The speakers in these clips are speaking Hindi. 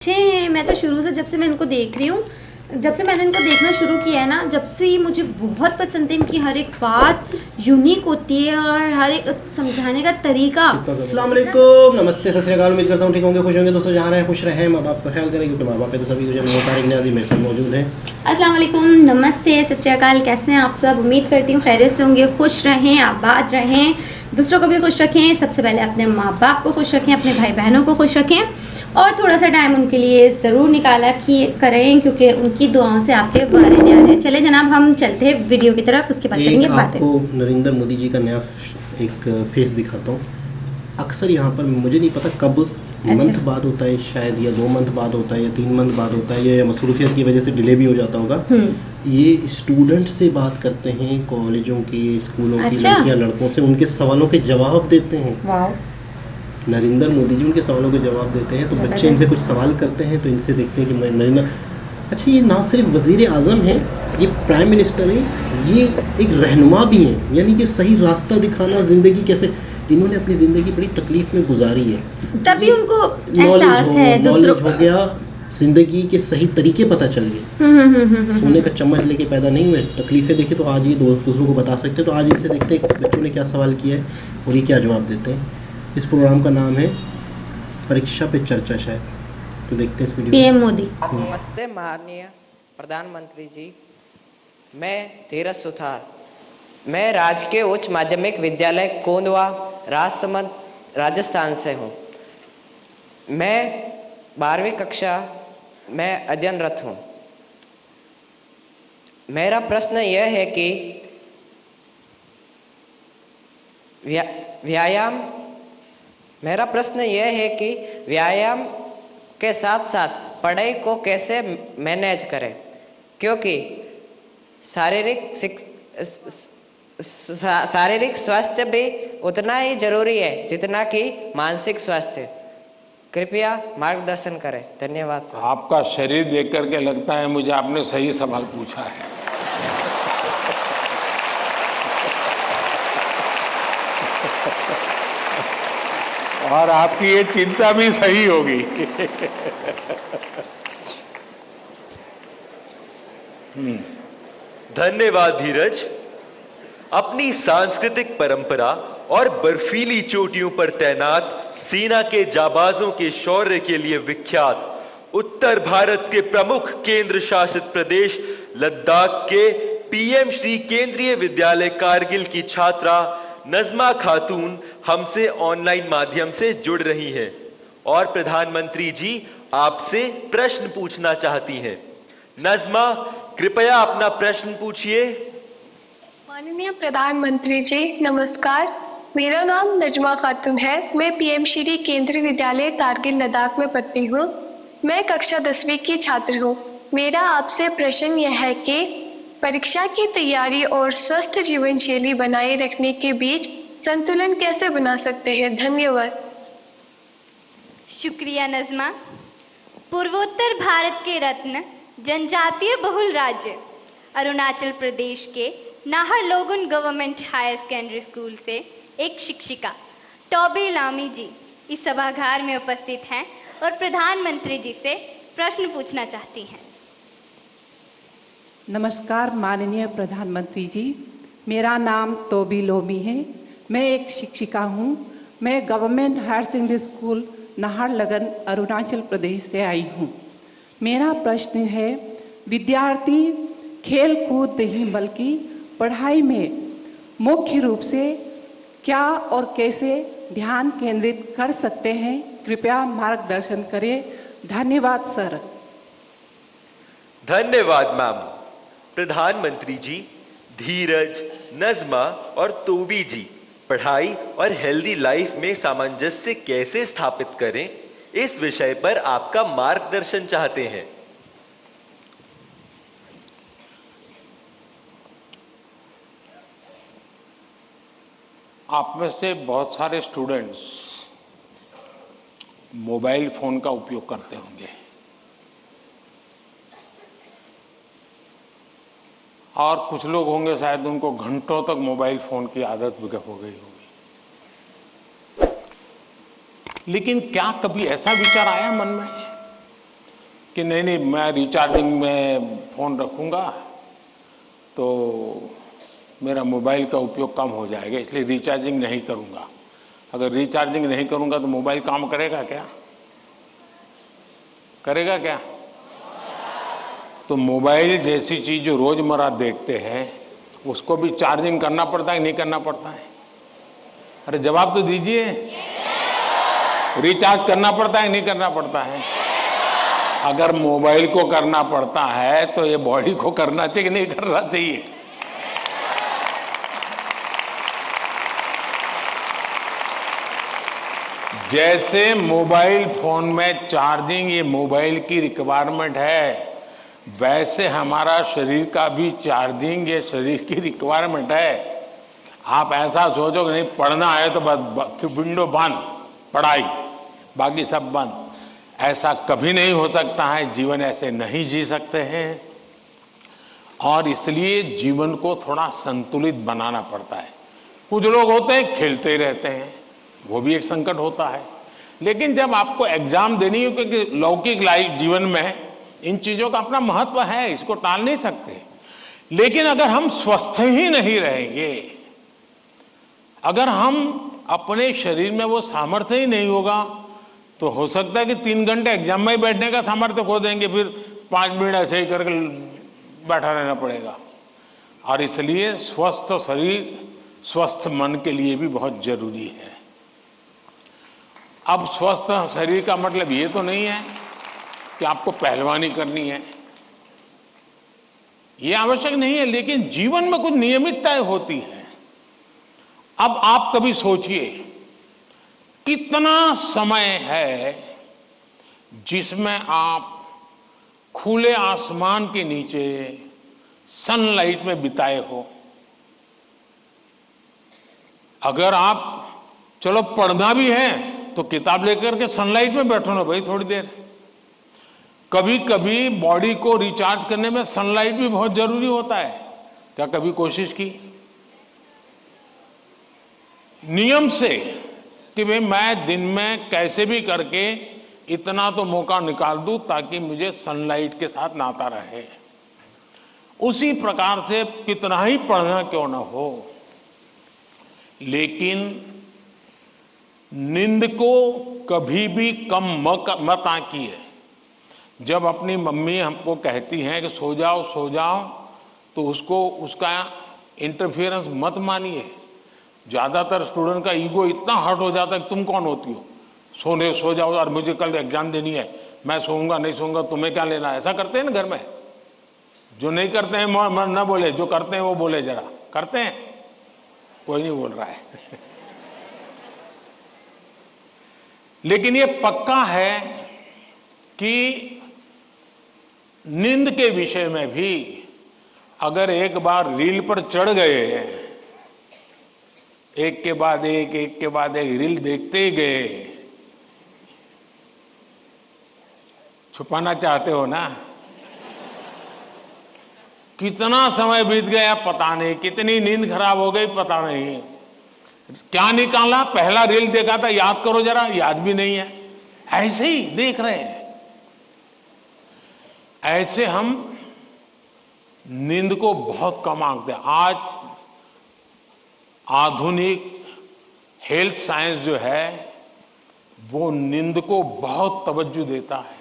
अच्छे हैं। मैं तो शुरू से जब से मैं इनको देख रही हूँ, जब से मैंने इनको देखना शुरू किया है ना, जब से ही मुझे बहुत पसंद है। इनकी हर एक बात यूनिक होती है और हर एक समझाने का तरीका। अस्सलाम वालेकुम, नमस्ते, सत श्री अकाल। उम्मीद करता हूँ ठीक होंगे, खुश होंगे। दोस्तों जहाँ रहे खुश रहें, माँ बाप का ख्याल करें, क्योंकि माँ बाप है तो सभी कुछ। मैं तारिक नियाज़ी मेरे साथ मौजूद हैं। अस्सलाम वालेकुम, नमस्ते, सत श्री अकाल। कैसे हैं आप सब? उम्मीद करती हूँ खैरियत से होंगे, खुश रहें, आबाद रहें, दूसरों को भी खुश रखें। सबसे पहले अपने माँ बाप को खुश रखें, अपने भाई बहनों को खुश रखें और थोड़ा सा टाइम उनके लिए ज़रूर निकाला कि करें, क्योंकि उनकी दुआओं से आपके बारे में आ रहे हैं। चले जनाब, हम चलते हैं वीडियो की तरफ, उसके बाद करेंगे बातें। आपको नरेंद्र मोदी जी का नया एक फेस दिखाता हूँ। अक्सर यहाँ पर मुझे नहीं पता कब मंथ बाद होता है, शायद या 2 मंथ बाद होता है या 3 मंथ बाद होता है, या मसरूफियत की वजह से डिले भी हो जाता होगा। ये स्टूडेंट से बात करते हैं, कॉलेजों के, स्कूलों की लड़कियाँ लड़कों से, उनके सवालों के जवाब देते हैं। नरेंद्र मोदी जी उनके सवालों के जवाब देते हैं। तो बच्चे इनसे कुछ सवाल करते हैं तो इनसे देखते हैं कि नरेंद्र, अच्छा ये ना सिर्फ वज़ीर आज़म हैं, ये प्राइम मिनिस्टर हैं, ये एक रहनुमा भी हैं, यानी कि सही रास्ता दिखाना, ज़िंदगी कैसे इन्होंने अपनी ज़िंदगी बड़ी तकलीफ़ में गुजारी है, तभी उनको एहसास है, नॉलेज हो गया, ज़िंदगी के सही तरीके पता चल गए। सोने का चम्मच लेके पैदा नहीं हुए, तकलीफ़ें देखे तो आज ये दूसरों को बता सकते हैं। तो आज इनसे देखते हैं बच्चों ने क्या सवाल किया है और ये क्या जवाब देते हैं। इस प्रोग्राम का नाम है परीक्षा पे चर्चा, शायद, तो देखते हैं इस वीडियो। पीएम मोदी। नमस्ते माननीय प्रधानमंत्री जी, मैं धीरज सुथार, मैं राजकीय उच्च माध्यमिक विद्यालय कोंदवा, राजसमंद, राजस्थान से हूँ। मैं 12वीं कक्षा में अध्ययनरत हूँ। मेरा प्रश्न यह है कि व्यायाम के साथ साथ पढ़ाई को कैसे मैनेज करें, क्योंकि शारीरिक स्वास्थ्य भी उतना ही जरूरी है जितना कि मानसिक स्वास्थ्य। कृपया मार्गदर्शन करें, धन्यवाद सर। आपका शरीर देख करके लगता है मुझे आपने सही सवाल पूछा है। और आपकी ये चिंता भी सही होगी। धन्यवाद धीरज। अपनी सांस्कृतिक परंपरा और बर्फीली चोटियों पर तैनात सेना के जाबाजों के शौर्य के लिए विख्यात उत्तर भारत के प्रमुख केंद्र शासित प्रदेश लद्दाख के पीएम श्री केंद्रीय विद्यालय कारगिल की छात्रा नज़मा खातून हमसे ऑनलाइन माध्यम से जुड़ रही हैं और प्रधानमंत्री जी आपसे प्रश्न पूछना चाहती हैं। नज़मा, कृपया अपना प्रश्न पूछिए। माननीय प्रधानमंत्री जी नमस्कार, मेरा नाम नज़मा खातून है। मैं पीएम श्री केंद्रीय विद्यालय कारगिल लद्दाख में पढ़ती हूँ। मैं कक्षा 10वीं की छात्र हूँ। मेरा आपसे प्रश्न यह है कि परीक्षा की तैयारी और स्वस्थ जीवन शैली बनाए रखने के बीच संतुलन कैसे बना सकते हैं? धन्यवाद। शुक्रिया नज़मा। पूर्वोत्तर भारत के रत्न जनजातीय बहुल राज्य अरुणाचल प्रदेश के नाहरलोगुन गवर्नमेंट हायर सेकेंडरी स्कूल से एक शिक्षिका टोबी लामी जी इस सभागार में उपस्थित हैं और प्रधानमंत्री जी से प्रश्न पूछना चाहती हैं। नमस्कार माननीय प्रधानमंत्री जी, मेरा नाम तोबी लोमी है। मैं एक शिक्षिका हूँ। मैं government higher secondary school Naharlagun Arunachal Pradesh से आई हूँ। मेरा प्रश्न है, विद्यार्थी खेल कूद नहीं बल्कि पढ़ाई में मुख्य रूप से क्या और कैसे ध्यान केंद्रित कर सकते हैं? कृपया मार्गदर्शन करें, धन्यवाद सर। धन्यवाद मैम। प्रधानमंत्री जी, धीरज, नज़मा और तोबी जी पढ़ाई और हेल्दी लाइफ में सामंजस्य कैसे स्थापित करें, इस विषय पर आपका मार्गदर्शन चाहते हैं। आप में से बहुत सारे स्टूडेंट्स मोबाइल फोन का उपयोग करते होंगे और कुछ लोग होंगे शायद उनको घंटों तक मोबाइल फोन की आदत हो गई होगी। लेकिन क्या कभी ऐसा विचार आया मन में कि नहीं नहीं मैं रिचार्जिंग में फ़ोन रखूँगा तो मेरा मोबाइल का उपयोग कम हो जाएगा, इसलिए रिचार्जिंग नहीं करूँगा। अगर रिचार्जिंग नहीं करूँगा तो मोबाइल काम करेगा क्या? करेगा क्या? तो मोबाइल जैसी चीज़ जो रोज़मर्रा देखते हैं उसको भी चार्जिंग करना पड़ता है, नहीं करना पड़ता है? अरे जवाब तो दीजिए। रिचार्ज करना पड़ता है, नहीं करना पड़ता है? अगर मोबाइल को करना पड़ता है तो ये बॉडी को करना चाहिए कि नहीं करना चाहिए? जैसे मोबाइल फोन में चार्जिंग ये मोबाइल की रिक्वायरमेंट है, वैसे हमारा शरीर का भी चार्जिंग ये शरीर की रिक्वायरमेंट है। आप ऐसा सोचो कि नहीं पढ़ना है तो बस विंडो बंद, पढ़ाई, बाकी सब बंद, ऐसा कभी नहीं हो सकता है। जीवन ऐसे नहीं जी सकते हैं और इसलिए जीवन को थोड़ा संतुलित बनाना पड़ता है। कुछ लोग होते हैं खेलते ही रहते हैं, वो भी एक संकट होता है। लेकिन जब आपको एग्जाम देनी हो, क्योंकि लौकिक लाइफ जीवन में इन चीजों का अपना महत्व है, इसको टाल नहीं सकते। लेकिन अगर हम स्वस्थ ही नहीं रहेंगे, अगर हम अपने शरीर में वो सामर्थ्य ही नहीं होगा, तो हो सकता है कि 3 घंटे एग्जाम में ही बैठने का सामर्थ्य खो देंगे, फिर 5 मिनट ऐसे ही करके बैठा रहना पड़ेगा। और इसलिए स्वस्थ शरीर स्वस्थ मन के लिए भी बहुत जरूरी है। अब स्वस्थ शरीर का मतलब ये तो नहीं है कि आपको पहलवानी करनी है, ये आवश्यक नहीं है, लेकिन जीवन में कुछ नियमितताएं होती है। अब आप कभी सोचिए कितना समय है जिसमें आप खुले आसमान के नीचे सनलाइट में बिताए हो। अगर आप चलो पढ़ना भी है तो किताब लेकर के सनलाइट में बैठो ना भाई थोड़ी देर। कभी कभी बॉडी को रिचार्ज करने में सनलाइट भी बहुत जरूरी होता है। क्या कभी कोशिश की नियम से कि भाई मैं दिन में कैसे भी करके इतना तो मौका निकाल दूं ताकि मुझे सनलाइट के साथ नाता रहे? उसी प्रकार से कितना ही पढ़ना क्यों ना हो, लेकिन नींद को कभी भी कम मत आंकिए। जब अपनी मम्मी हमको कहती हैं कि सो जाओ, तो उसका इंटरफेरेंस मत मानिए। ज्यादातर स्टूडेंट का ईगो इतना हर्ट हो जाता है कि तुम कौन होती हो, सो जाओ और मुझे कल एग्जाम देनी है, मैं सोऊंगा नहीं सोऊंगा, तुम्हें क्या लेना? ऐसा करते हैं ना घर में। जो नहीं करते हैं मन ना बोले, जो करते हैं वो बोले। जरा करते हैं? कोई नहीं बोल रहा है। लेकिन ये पक्का है कि नींद के विषय में भी अगर एक बार रील पर चढ़ गए, एक के बाद एक रील देखते ही गए, छुपाना चाहते हो ना? कितना समय बीत गया पता नहीं, कितनी नींद खराब हो गई पता नहीं। क्या निकाला? पहला रील देखा था, याद करो जरा, याद भी नहीं है, ऐसे ही देख रहे हैं। ऐसे हम नींद को बहुत कम आंकते हैं। आज आधुनिक हेल्थ साइंस जो है वो नींद को बहुत तवज्जो देता है।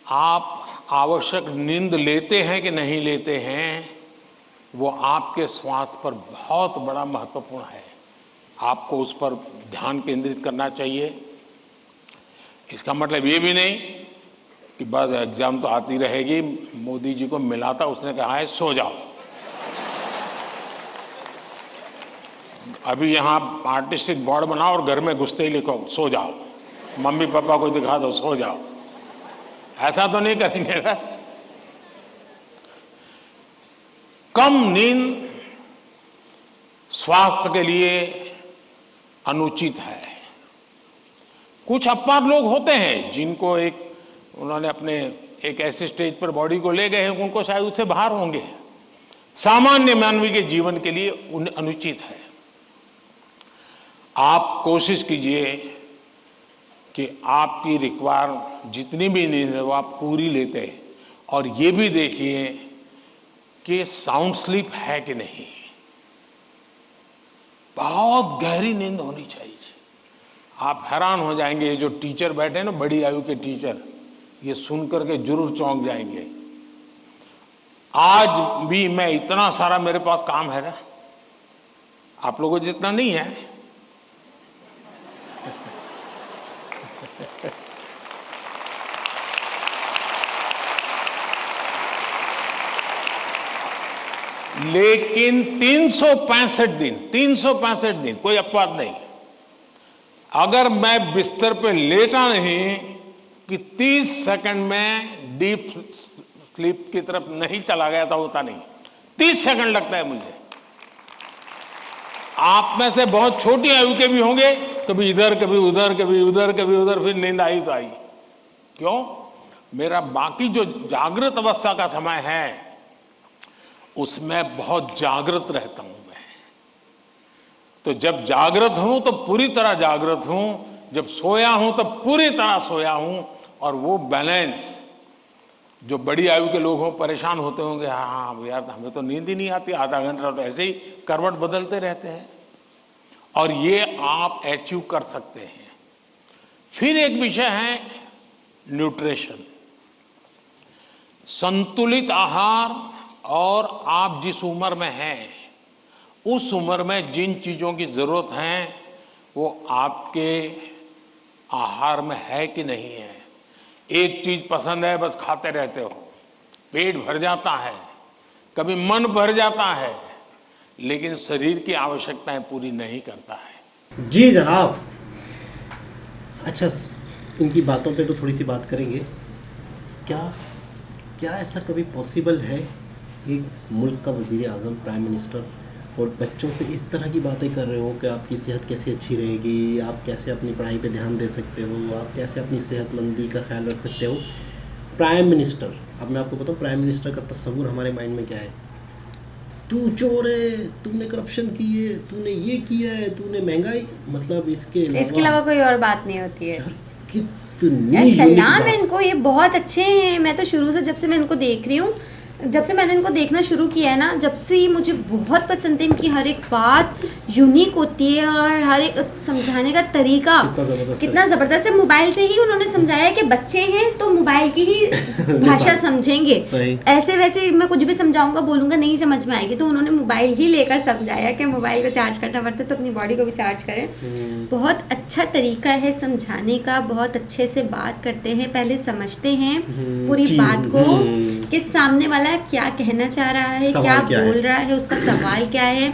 आप आवश्यक नींद लेते हैं कि नहीं लेते हैं, वो आपके स्वास्थ्य पर बहुत बड़ा महत्वपूर्ण है। आपको उस पर ध्यान केंद्रित करना चाहिए। इसका मतलब ये भी नहीं कि बस एग्जाम तो आती रहेगी। मोदी जी को मिला था, उसने कहा है सो जाओ। अभी यहां आर्टिस्टिक बोर्ड बनाओ और घर में घुसते ही लिखो सो जाओ, मम्मी पापा को दिखा दो सो जाओ। ऐसा तो नहीं करेंगे ना? कम नींद स्वास्थ्य के लिए अनुचित है। कुछ अपवाद लोग होते हैं जिनको उन्होंने अपने एक ऐसे स्टेज पर बॉडी को ले गए हैं, उनको शायद उससे बाहर होंगे। सामान्य मानवीय के जीवन के लिए अनुचित है। आप कोशिश कीजिए कि आपकी रिक्वायरमेंट जितनी भी नींद है वो आप पूरी लेते हैं, और ये भी देखिए कि साउंड स्लीप है कि नहीं। बहुत गहरी नींद होनी चाहिए। आप हैरान हो जाएंगे, ये जो टीचर बैठे हैं ना, बड़ी आयु के टीचर, ये सुनकर के जरूर चौंक जाएंगे। आज भी मैं इतना सारा मेरे पास काम है ना, आप लोगों जितना नहीं है। लेकिन 365 दिन कोई अपवाद नहीं, अगर मैं बिस्तर पे लेटा नहीं कि 30 सेकंड में डीप स्लीप की तरफ नहीं चला गया था, होता नहीं। 30 सेकंड लगता है मुझे। आप में से बहुत छोटी आयु के भी होंगे, कभी इधर कभी उधर, कभी उधर कभी उधर, फिर नींद आई तो आई। क्यों? मेरा बाकी जो जागृत अवस्था का समय है उसमें बहुत जागृत रहता हूं मैं। तो जब जागृत हूं तो पूरी तरह जागृत हूं, जब सोया हूं तो पूरी तरह सोया हूं। और वो बैलेंस, जो बड़ी आयु के लोग हों परेशान होते होंगे, हाँ यार हमें तो नींद ही नहीं आती, आधा घंटा तो ऐसे ही करवट बदलते रहते हैं, और ये आप अचीव कर सकते हैं। फिर एक विषय है न्यूट्रिशन, संतुलित आहार। और आप जिस उम्र में हैं उस उम्र में जिन चीजों की जरूरत है वो आपके आहार में है कि नहीं है। एक चीज पसंद है, बस खाते रहते हो, पेट भर जाता है, कभी मन भर जाता है, लेकिन शरीर की आवश्यकताएं पूरी नहीं करता है। जी जनाब। अच्छा, इनकी बातों पे तो थोड़ी सी बात करेंगे। क्या ऐसा कभी पॉसिबल है एक मुल्क का वजीर आज़म, प्राइम मिनिस्टर, और बच्चों से इस तरह की बातें कर रहे हो कि आपकी सेहत कैसे अच्छी रहेगी, आप कैसे अपनी पढ़ाई पे ध्यान दे सकते हो, आप कैसे अपनी सेहतमंदी का ख्याल रख सकते हो। प्राइम मिनिस्टर, अब मैं आपको बताऊँ प्राइम मिनिस्टर का तस्वुर हमारे माइंड में क्या है। तू चोर है, तूने करप्शन की है, तूने ये किया है, तूने महंगाई, मतलब इसके अलावा कोई और बात नहीं होती है। कितनी सलाम है इनको, ये बहुत अच्छे हैं। मैं तो शुरू से, जब से मैं इनको देख रही हूँ, जब से मैंने इनको देखना शुरू किया है ना, जब से मुझे बहुत पसंद है। इनकी हर एक बात यूनिक होती है और हर एक समझाने का तरीका कितना ज़बरदस्त है। मोबाइल से ही उन्होंने समझाया कि बच्चे हैं तो मोबाइल की ही भाषा समझेंगे, ऐसे वैसे मैं कुछ भी समझाऊंगा बोलूँगा नहीं समझ में आएगी, तो उन्होंने मोबाइल ही लेकर समझाया कि मोबाइल को चार्ज करना पड़ता है तो अपनी बॉडी को भी चार्ज करें। बहुत अच्छा तरीका है समझाने का, बहुत अच्छे से बात करते हैं, पहले समझते हैं पूरी बात को कि सामने वाला क्या कहना चाह रहा है, क्या बोल रहा है, उसका सवाल क्या है।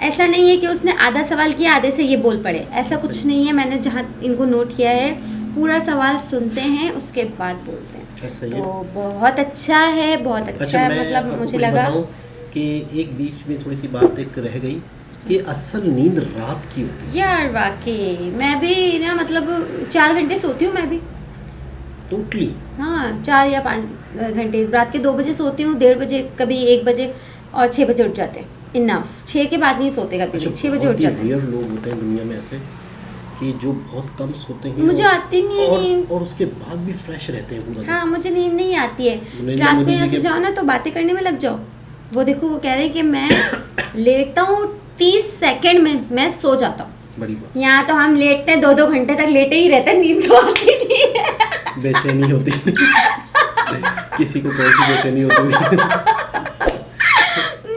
ऐसा नहीं है कि उसने आधा सवाल किया आधे से ये बोल पड़े, ऐसा कुछ नहीं है। मैंने जहाँ इनको नोट किया है, पूरा सवाल सुनते हैं उसके बाद बोलते हैं, तो बहुत अच्छा है, बहुत अच्छा है। मतलब मुझे लगा कि एक बीच में थोड़ी सी बात एक रह गई कि असल नींद रात की होती है। यार वाकई मैं भी ना, मतलब 4 घंटे सोती हूँ मैं भी टोटली। हाँ, 4 या 5 घंटे। रात के 2 बजे सोती हूँ, 1:30 बजे, कभी 1 बजे, और 6 बजे उठ जाते हैं। इनफ, 6 के बाद नहीं सोते कभी। 6 बजे उठ जाते हैं। लोग होते हैं दुनिया में ऐसे कि जो बहुत कम सोते हैं, मुझे आती नहीं है नींद, और उसके बाद भी फ्रेश रहते हैं पूरा। हाँ, मुझे नींद नहीं आती है। रात को यहाँ से जाओ ना तो बातें करने में लग जाओ। वो देखो, वो कह रहे हैं कि मैं लेटता हूँ 30 सेकंड में मैं सो जाता हूँ। यहाँ तो हम लेटते हैं 2-2 घंटे तक लेटे ही रहते हैं, नींद तो आती नहीं है। बेचैनी होती किसी को कौन सी बेचैनी होती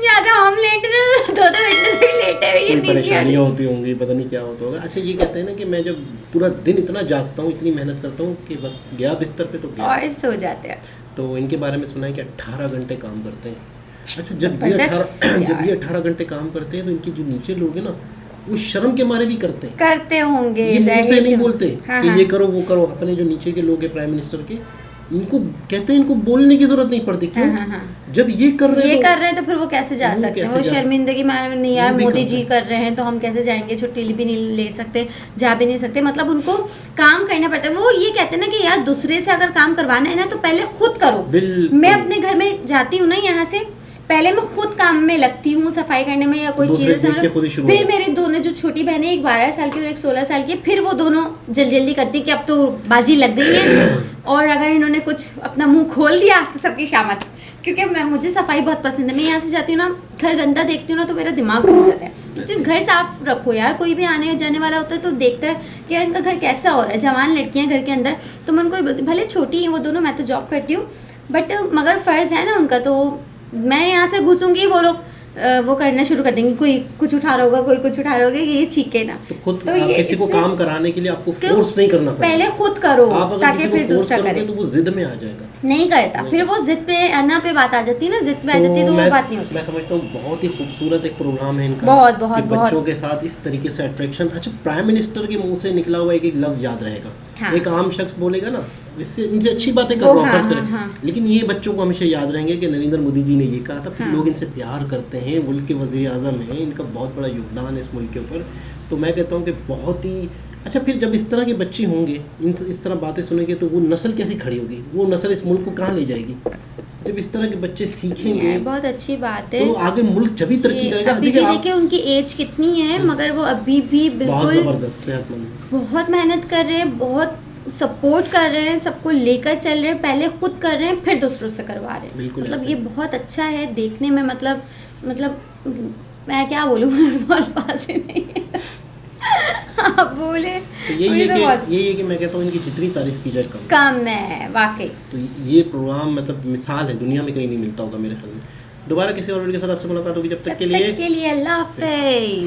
या तो हम लेट रहे 2-2 घंटे तक लेटे हुए, कोई परेशानियाँ होती होंगी, पता नहीं क्या होता होगा। अच्छा, ये कहते हैं ना कि मैं जब पूरा दिन इतना जागता हूँ, इतनी मेहनत करता हूँ कि वक्त गया बिस्तर पे तो गया और सो जाते हैं। तो इनके बारे में सुना है कि 18 घंटे काम करते हैं। अच्छा, जब ये 18 घंटे काम करते हैं तो इनके जो नीचे लोग हैं ना, वो शर्म के मारे भी करते होंगे, ये मुंह से नहीं बोलते कि ये करो वो करो। अपने जो नीचे के लोग हैं प्राइम मिनिस्टर के, इनको कहते हैं इनको बोलने की जरूरत नहीं पड़ती। क्यों? जब ये कर रहे हैं तो फिर वो कैसे जा सकते हैं? वो शर्मिंदगी में नहीं, यार मोदी जी कर रहे हैं तो हम कैसे जाएंगे, छुट्टी भी नहीं ले सकते, जा भी नहीं सकते। मतलब उनको काम करना पड़ता है। वो ये कहते हैं ना कि यार दूसरे से अगर काम करवाना है ना तो पहले खुद करो। मैं अपने घर में जाती हूँ ना यहाँ से, पहले मैं खुद काम में लगती हूँ, सफाई करने में या कोई दूसरे चीज़ें देख के खुद ही शुरू फिर हो मेरी दोनों जो छोटी बहनें, एक 12 साल की और एक 16 साल की, फिर वो दोनों जल्दी जल्दी करती कि अब तो बाजी लग गई है, और अगर इन्होंने कुछ अपना मुंह खोल दिया तो सबकी शामत। क्योंकि मुझे सफाई बहुत पसंद है। मैं यहाँ से जाती हूँ ना, घर गंदा देखती हूँ ना तो मेरा दिमाग घूम जाता है। तो घर साफ रखो यार, कोई भी आने जाने वाला होता है तो देखता है कि यार इनका घर कैसा हो रहा है। जवान लड़कियाँ घर के अंदर, तो मैं उनको बोलती, भले छोटी हैं वो दोनों, मैं तो जॉब करती हूँ, बट मगर फ़र्ज़ है ना उनका, तो मैं यहाँ से घुसूँगी, वो लोग वो करना शुरू कर देंगे, कोई कुछ उठा रहा होगा, कोई कुछ उठा रहा होगा, ये छीके ना। तो खुद तो ये किसी को काम कराने के लिए आपको फोर्स नहीं करना पड़ेगा। पहले खुद करो, आप अगर ताकि किसी को फिर फोर्स दूसरा करोगे करे। तो वो जिद में आ जाएगा, नहीं करता, फिर वो जिद पे अन्ना पे बात आ जाती है ना, जिद पे आ जाती है तो वो बात नहीं होती। मैं समझता हूँ बहुत ही खूबसूरत एक प्रोग्राम है इनका, बहुत बहुत कि बहुत बच्चों के साथ इस तरीके से अट्रैक्शन। अच्छा, प्राइम मिनिस्टर के मुंह से निकला हुआ एक एक लफ्ज याद रहेगा। हाँ। एक आम शख्स बोलेगा ना, इससे इनसे अच्छी बातें कर वो, रहा हाँ, ऑफर्स हाँ, करें, हाँ। लेकिन ये बच्चों को हमेशा याद रहेंगे कि नरेंद्र मोदी जी ने ये कहा था। फिर हाँ। लोग इनसे प्यार करते हैं, मुल्क के वज़ीर आज़म हैं, इनका बहुत बड़ा योगदान है इस मुल्क के ऊपर। तो मैं कहता हूँ कि बहुत ही अच्छा, फिर जब इस तरह के बच्चे होंगे, इस तरह बातें सुनेंगे, तो वो नस्ल कैसी खड़ी होगी, वो नस्ल इस मुल्क को कहाँ ले जाएगी। जब इस तरह के बच्चे सीखेंगे ये बहुत अच्छी बात है, तो आगे मुल्क जब भी तरक्की करेगा। अभी भी देखिए उनकी एज कितनी है, मगर वो अभी भी बहुत बिल्कुल ज़बरदस्त, सेहतमंद, बहुत मेहनत कर रहे हैं, बहुत सपोर्ट कर रहे हैं, सबको लेकर चल रहे हैं, पहले खुद कर रहे हैं फिर दूसरों से करवा रहे हैं। बिल्कुल मतलब ऐसा ये ही। बहुत अच्छा है देखने में, मतलब मैं क्या बोलूँ, अल्फाज ही नहीं है। आप बोले तो यही मुझे है तो कि बहुत मैं कहता हूँ इनकी जितनी तारीफ की जाए कम। कम है वाकई। तो ये प्रोग्राम मतलब मिसाल है, दुनिया में कहीं नहीं मिलता होगा मेरे ख्याल में। दोबारा किसी और वीडियो के साथ आपसे मुलाकात होगी, जब तक के लिए अल्लाह हाफ़िज़।